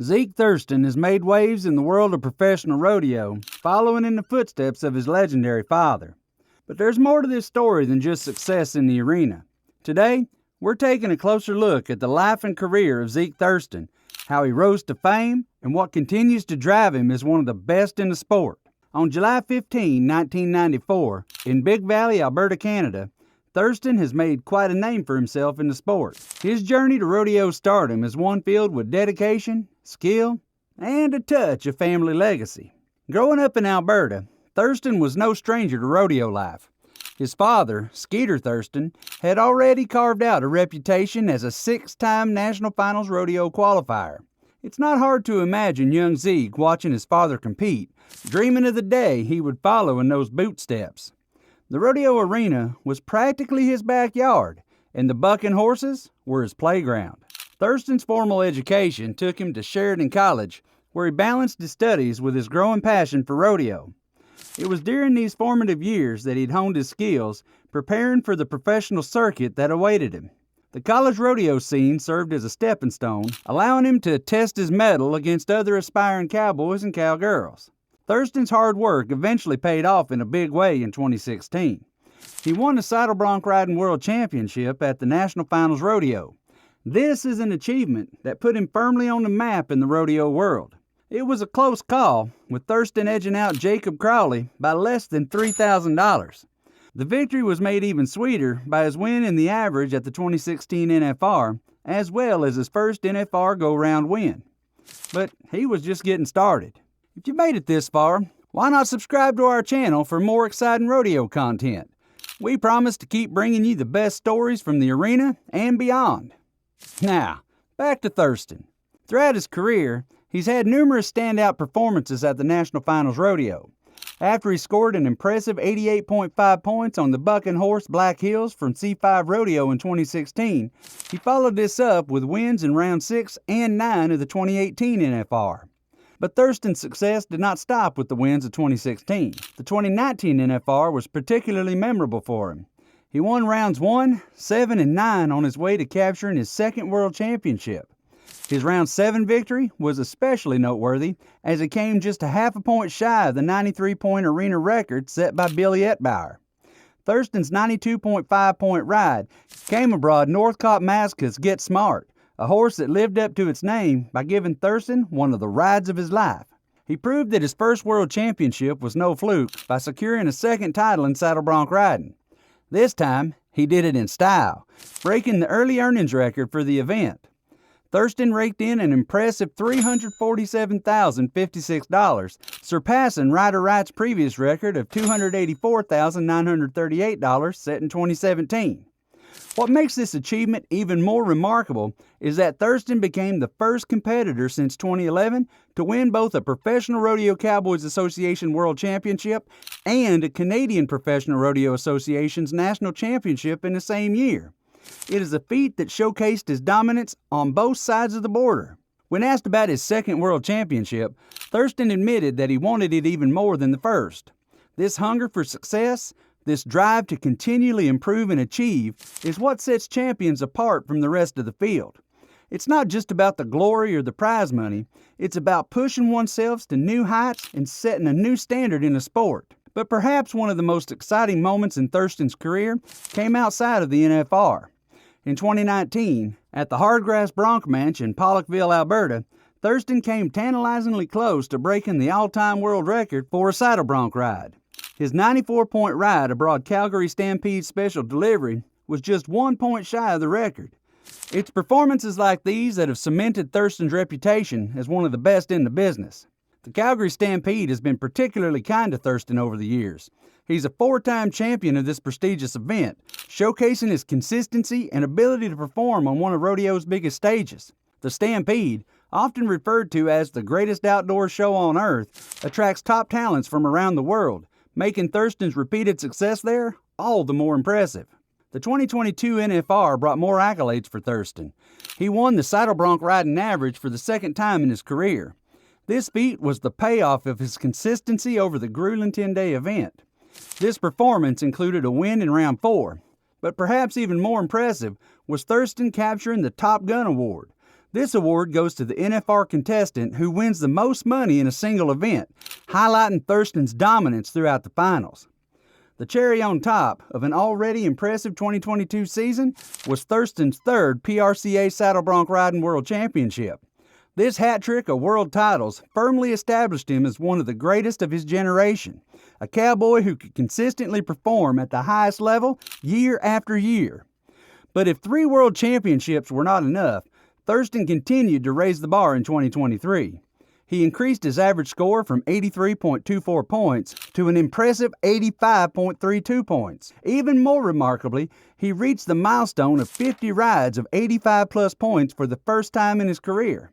Zeke Thurston has made waves in the world of professional rodeo, following in the footsteps of his legendary father. But there's more to this story than just success in the arena. Today, we're taking a closer look at the life and career of Zeke Thurston, how he rose to fame, and what continues to drive him as one of the best in the sport. On July 15, 1994, in Big Valley, Alberta, Canada, Thurston has made quite a name for himself in the sport. His journey to rodeo stardom is one filled with dedication, skill, and a touch of family legacy. Growing up in Alberta, Thurston was no stranger to rodeo life. His father, Skeeter Thurston, had already carved out a reputation as a 6-time National Finals rodeo qualifier. It's not hard to imagine young Zeke watching his father compete, dreaming of the day he would follow in those boot steps. The rodeo arena was practically his backyard, and the bucking horses were his playground. Thurston's formal education took him to Sheridan College, where he balanced his studies with his growing passion for rodeo. It was during these formative years that he'd honed his skills, preparing for the professional circuit that awaited him. The college rodeo scene served as a stepping stone, allowing him to test his mettle against other aspiring cowboys and cowgirls. Thurston's hard work eventually paid off in a big way in 2016. He won the Saddle Bronc Riding World Championship at the National Finals Rodeo. This is an achievement that put him firmly on the map in the rodeo world. It was a close call, with Thurston edging out Jacob Crowley by less than $3,000. The victory was made even sweeter by his win in the average at the 2016 NFR, as well as his first NFR go-round win. But he was just getting started. If you made it this far, why not subscribe to our channel for more exciting rodeo content? We promise to keep bringing you the best stories from the arena and beyond. Now, back to Thurston. Throughout his career, he's had numerous standout performances at the National Finals Rodeo. After he scored an impressive 88.5 points on the bucking horse Black Hills from C5 Rodeo in 2016, he followed this up with wins in round 6 and 9 of the 2018 NFR. But Thurston's success did not stop with the wins of 2016. The 2019 NFR was particularly memorable for him. He won rounds 1, 7, and 9 on his way to capturing his second world championship. His round 7 victory was especially noteworthy as it came just a half a point shy of the 93-point arena record set by Billy Etbauer. Thurston's 92.5-point ride came aboard Northcott Maska's Get Smart, a horse that lived up to its name by giving Thurston one of the rides of his life. He proved that his first world championship was no fluke by securing a second title in saddle bronc riding. This time, he did it in style, breaking the early earnings record for the event. Thurston raked in an impressive $347,056, surpassing Ryder Wright's previous record of $284,938 set in 2017. What makes this achievement even more remarkable is that Thurston became the first competitor since 2011 to win both a Professional Rodeo Cowboys Association World Championship and a Canadian Professional Rodeo Association's National Championship in the same year. It is a feat that showcased his dominance on both sides of the border. When asked about his second World Championship, Thurston admitted that he wanted it even more than the first. This hunger for success, this drive to continually improve and achieve, is what sets champions apart from the rest of the field. It's not just about the glory or the prize money, it's about pushing oneself to new heights and setting a new standard in the sport. But perhaps one of the most exciting moments in Thurston's career came outside of the NFR. In 2019, at the Hardgrass Bronc Manch in Pollockville, Alberta, Thurston came tantalizingly close to breaking the all-time world record for a saddle bronc ride. His 94-point ride aboard Calgary Stampede Special Delivery was just 1 point shy of the record. It's performances like these that have cemented Thurston's reputation as one of the best in the business. The Calgary Stampede has been particularly kind to Thurston over the years. He's a 4-time champion of this prestigious event, showcasing his consistency and ability to perform on one of rodeo's biggest stages. The Stampede, often referred to as the greatest outdoor show on earth, attracts top talents from around the world, making Thurston's repeated success there all the more impressive. The 2022 NFR brought more accolades for Thurston. He won the saddle bronc riding average for the second time in his career. This feat was the payoff of his consistency over the grueling 10-day event. This performance included a win in round 4, but perhaps even more impressive was Thurston capturing the Top Gun Award, This award goes to the NFR contestant who wins the most money in a single event, highlighting Thurston's dominance throughout the finals. The cherry on top of an already impressive 2022 season was Thurston's third PRCA Saddle Bronc Riding World Championship. This hat trick of world titles firmly established him as one of the greatest of his generation, a cowboy who could consistently perform at the highest level year after year. But if 3 world championships were not enough, Thurston continued to raise the bar in 2023. He increased his average score from 83.24 points to an impressive 85.32 points. Even more remarkably, he reached the milestone of 50 rides of 85-plus points for the first time in his career.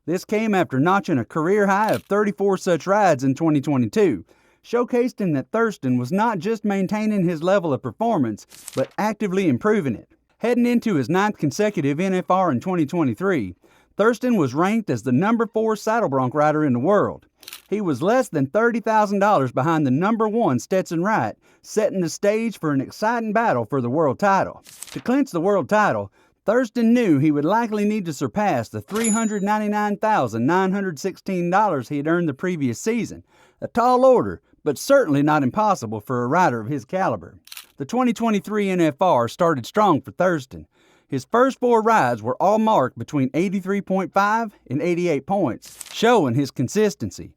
This came after notching a career high of 34 such rides in 2022, showcasing that Thurston was not just maintaining his level of performance, but actively improving it. Heading into his 9th consecutive NFR in 2023, Thurston was ranked as the number 4 saddle bronc rider in the world. He was less than $30,000 behind the number 1 Stetson Wright, setting the stage for an exciting battle for the world title. To clinch the world title, Thurston knew he would likely need to surpass the $399,916 he had earned the previous season, a tall order, but certainly not impossible for a rider of his caliber. The 2023 NFR started strong for Thurston. His first 4 rides were all marked between 83.5 and 88 points, showing his consistency.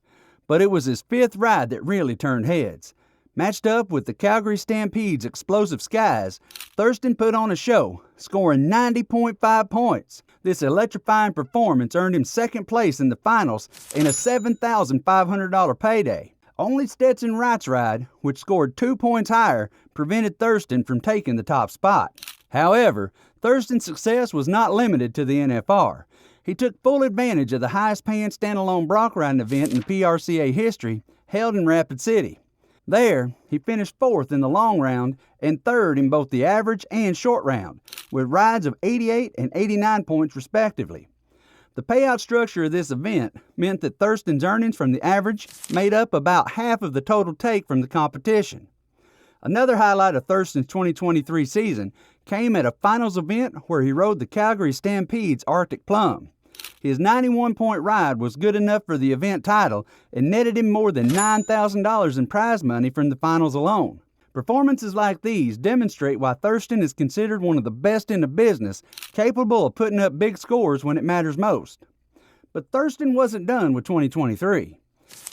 But it was his 5th ride that really turned heads. Matched up with the Calgary Stampede's explosive skies, Thurston put on a show, scoring 90.5 points. This electrifying performance earned him 2nd place in the finals and a $7,500 payday. Only Stetson Wright's ride, which scored 2 points higher, prevented Thurston from taking the top spot. However, Thurston's success was not limited to the NFR. He took full advantage of the highest paying standalone bronc riding event in PRCA history, held in Rapid City. There, he finished 4th in the long round and 3rd in both the average and short round, with rides of 88 and 89 points respectively. The payout structure of this event meant that Thurston's earnings from the average made up about half of the total take from the competition. Another highlight of Thurston's 2023 season came at a finals event where he rode the Calgary Stampede's Arctic Plum. His 91-point ride was good enough for the event title and netted him more than $9,000 in prize money from the finals alone. Performances like these demonstrate why Thurston is considered one of the best in the business, capable of putting up big scores when it matters most. But Thurston wasn't done with 2023.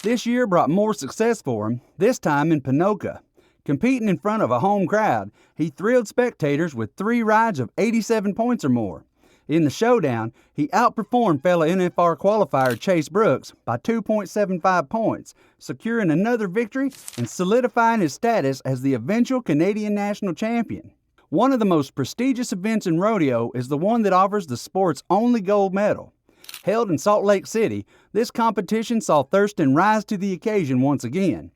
This year brought more success for him, this time in Ponoka. Competing in front of a home crowd, he thrilled spectators with 3 rides of 87 points or more. In the showdown, he outperformed fellow NFR qualifier Chase Brooks by 2.75 points, securing another victory and solidifying his status as the eventual Canadian national champion. One of the most prestigious events in rodeo is the one that offers the sport's only gold medal. Held in Salt Lake City, this competition saw Thurston rise to the occasion once again.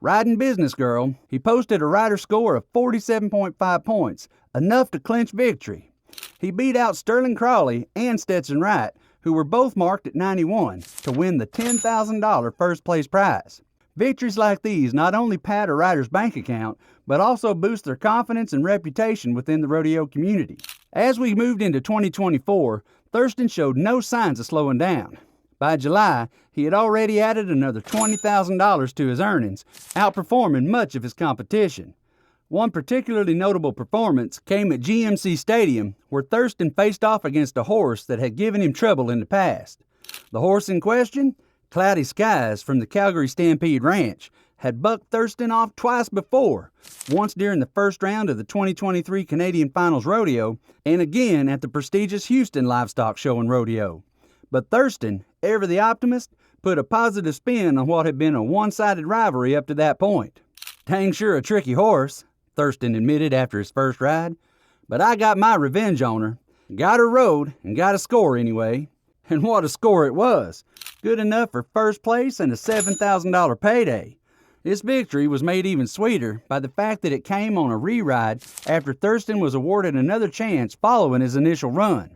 Riding business girl, he posted a rider score of 47.5 points, enough to clinch victory. He beat out Sterling Crawley and Stetson Wright, who were both marked at 91, to win the $10,000 first place prize. Victories like these not only pad a rider's bank account, but also boost their confidence and reputation within the rodeo community. As we moved into 2024, Thurston showed no signs of slowing down. By July, he had already added another $20,000 to his earnings, outperforming much of his competition. One particularly notable performance came at GMC Stadium, where Thurston faced off against a horse that had given him trouble in the past. The horse in question, Cloudy Skies from the Calgary Stampede Ranch, had bucked Thurston off twice before, once during the first round of the 2023 Canadian Finals Rodeo, and again at the prestigious Houston Livestock Show and Rodeo. But Thurston, ever the optimist, put a positive spin on what had been a one-sided rivalry up to that point. "Dang sure a tricky horse," Thurston admitted after his first ride, "but I got my revenge on her. Got her rode and got a score anyway." And what a score it was! Good enough for first place and a $7,000 payday. This victory was made even sweeter by the fact that it came on a re-ride after Thurston was awarded another chance following his initial run.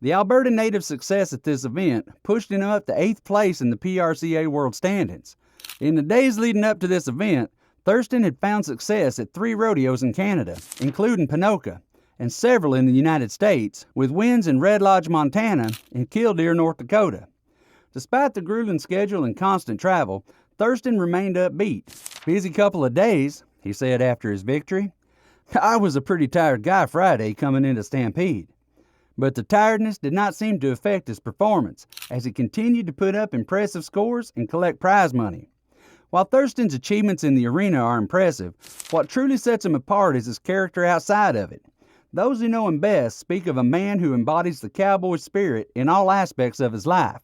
The Alberta native's success at this event pushed him up to 8th place in the PRCA World Standings. In the days leading up to this event, Thurston had found success at 3 rodeos in Canada, including Ponoka, and several in the United States, with wins in Red Lodge, Montana, and Killdeer, North Dakota. Despite the grueling schedule and constant travel, Thurston remained upbeat. "Busy couple of days," he said after his victory. "I was a pretty tired guy Friday coming into Stampede." But the tiredness did not seem to affect his performance, as he continued to put up impressive scores and collect prize money. While Thurston's achievements in the arena are impressive, what truly sets him apart is his character outside of it. Those who know him best speak of a man who embodies the cowboy spirit in all aspects of his life.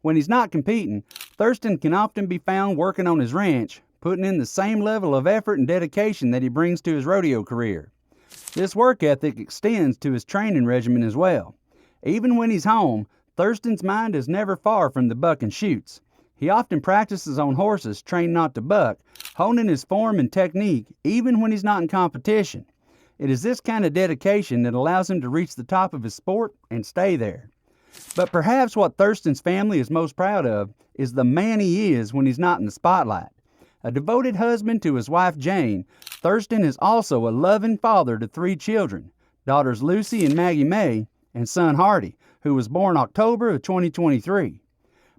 When he's not competing, Thurston can often be found working on his ranch, putting in the same level of effort and dedication that he brings to his rodeo career. This work ethic extends to his training regimen as well. Even when he's home, Thurston's mind is never far from the buck and shoots. He often practices on horses trained not to buck, honing his form and technique even when he's not in competition. It is this kind of dedication that allows him to reach the top of his sport and stay there. But perhaps what Thurston's family is most proud of is the man he is when he's not in the spotlight. A devoted husband to his wife Jane, Thurston is also a loving father to 3 children, daughters Lucy and Maggie May, and son Hardy, who was born October of 2023.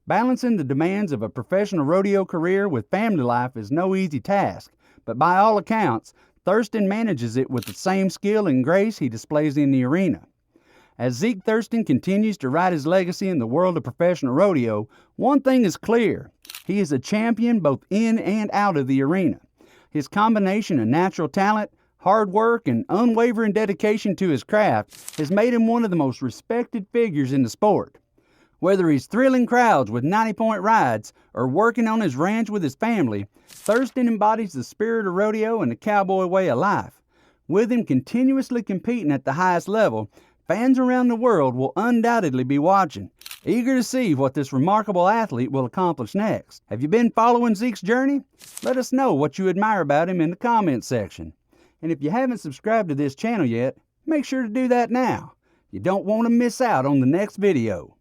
Balancing the demands of a professional rodeo career with family life is no easy task, but by all accounts, Thurston manages it with the same skill and grace he displays in the arena. As Zeke Thurston continues to write his legacy in the world of professional rodeo, one thing is clear: he is a champion both in and out of the arena. His combination of natural talent, hard work, and unwavering dedication to his craft has made him one of the most respected figures in the sport. Whether he's thrilling crowds with 90-point rides or working on his ranch with his family, Thurston embodies the spirit of rodeo and the cowboy way of life. With him continuously competing at the highest level, fans around the world will undoubtedly be watching, eager to see what this remarkable athlete will accomplish next. Have you been following Zeke's journey? Let us know what you admire about him in the comments section. And if you haven't subscribed to this channel yet, make sure to do that now. You don't want to miss out on the next video.